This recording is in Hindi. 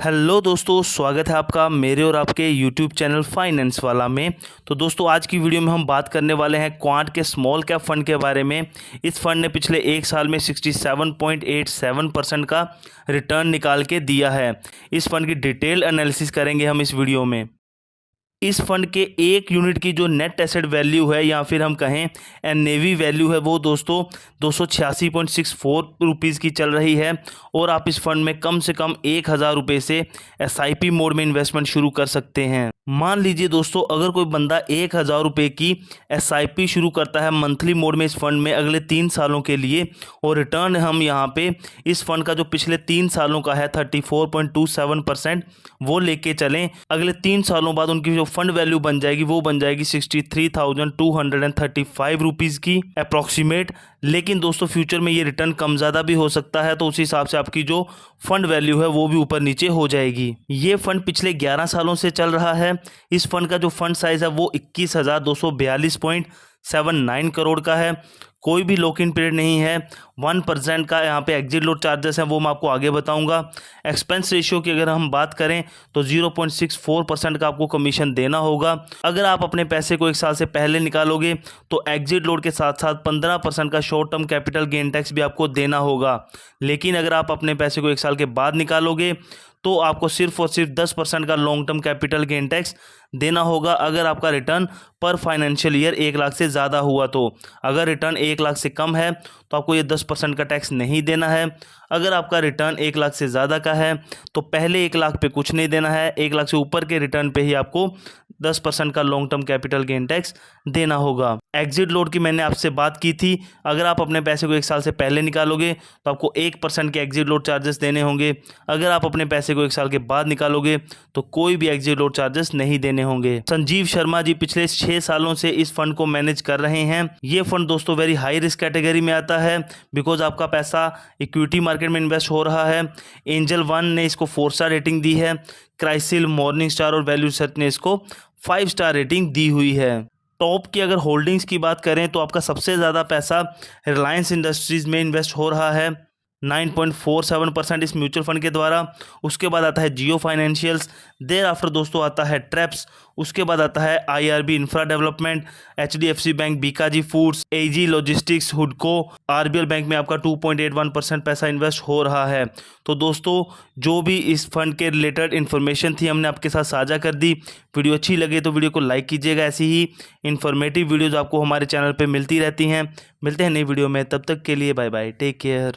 हेलो दोस्तों, स्वागत है आपका मेरे और आपके यूट्यूब चैनल फाइनेंस वाला में। तो दोस्तों, आज की वीडियो में हम बात करने वाले हैं क्वांट के स्मॉल कैप फंड के बारे में। इस फंड ने पिछले एक साल में 67.87% का रिटर्न निकाल के दिया है। इस फंड की डिटेल एनालिसिस करेंगे हम इस वीडियो में। इस फंड के एक यूनिट की जो नेट एसेट वैल्यू है या फिर हम कहें एनएवी वैल्यू है, वो दोस्तों 286.64 रुपीज़ की चल रही है। और आप इस फंड में कम से कम 1000 रुपये से एसआईपी मोड में इन्वेस्टमेंट शुरू कर सकते हैं। मान लीजिए दोस्तों, अगर कोई बंदा 1000 रुपये की एसआईपी शुरू करता है मंथली मोड में इस फंड में अगले 3 सालों के लिए, और रिटर्न हम यहाँ पे इस फंड का जो पिछले 3 सालों का है 34.27%, वो लेके चलें, अगले 3 सालों बाद उनकी जो फंड वैल्यू बन जाएगी वो बन जाएगी 63,235 रुपीज़ की अप्रॉक्सीमेट। लेकिन दोस्तों, फ्यूचर में ये रिटर्न कम ज़्यादा भी हो सकता है, तो उस हिसाब से आपकी जो फंड वैल्यू है वो भी ऊपर नीचे हो जाएगी। ये फंड पिछले 11 सालों से चल रहा है। इस फंड का जो फंड साइज है वो 21,242.79 करोड़ का है। कोई भी लॉक इन पीरियड नहीं है। 1% का यहाँ पे एग्जिट लोड चार्जेस हैं, वो मैं आपको आगे बताऊंगा। एक्सपेंस रेशियो की अगर हम बात करें तो 0.64% का आपको कमीशन देना होगा। अगर आप अपने पैसे को 1 साल से पहले निकालोगे तो एग्जिट लोड के साथ साथ 15% का short term capital gain tax भी आपको देना होगा। लेकिन अगर आप अपने पैसे को 1 साल के बाद निकालोगे तो आपको सिर्फ और सिर्फ 10% का long term capital gain tax देना होगा, अगर आपका रिटर्न पर फाइनेंशियल ईयर 1 लाख से ज़्यादा हुआ तो। अगर रिटर्न 1 लाख से कम है तो आपको ये 10% का टैक्स नहीं देना है। अगर आपका रिटर्न 1 लाख से ज़्यादा का है तो पहले 1 लाख पे कुछ नहीं देना है, 1 लाख से ऊपर के रिटर्न पे ही आपको 10% का long term capital gain tax देना होगा। एग्जिट लोड की मैंने आपसे बात की थी। अगर आप अपने पैसे को 1 साल से पहले निकालोगे तो आपको 1% के एग्जिट लोड चार्जेस देने होंगे। अगर आप अपने पैसे को 1 साल के बाद निकालोगे तो कोई भी एग्जिट लोड चार्जेस नहीं देने होंगे। संजीव शर्मा जी पिछले 6 सालों से इस फंड को मैनेज कर रहे हैं। ये फंड दोस्तों वेरी हाई रिस्क कैटेगरी में आता है, बिकॉज आपका पैसा इक्विटी मार्केट में इन्वेस्ट हो रहा है। एंजल वन ने इसको 4 स्टार रेटिंग दी है। क्राइसिल, मॉर्निंग स्टार और वैल्यू सर्च ने इसको 5 स्टार रेटिंग दी हुई है। टॉप की अगर होल्डिंग्स की बात करें तो आपका सबसे ज़्यादा पैसा रिलायंस इंडस्ट्रीज़ में इन्वेस्ट हो रहा है 9.47% इस म्यूचुअल फंड के द्वारा। उसके बाद आता है जियो फाइनेंशियल्स, देर आफ्टर दोस्तों आता है ट्रैप्स, उसके बाद आता है IRB infra development, HDFC bank, Bikaji foods, AG logistics, हुडको, आरबीएल बैंक में आपका 2.81% पैसा इन्वेस्ट हो रहा है। तो दोस्तों, जो भी इस फंड के रिलेटेड इन्फॉर्मेशन थी हमने आपके साथ साझा कर दी। वीडियो अच्छी लगे तो वीडियो को लाइक कीजिएगा। ऐसी ही इन्फॉर्मेटिव वीडियोज़ आपको हमारे चैनल पर मिलती रहती हैं। मिलते हैं नई वीडियो में, तब तक के लिए बाय बाय, टेक केयर।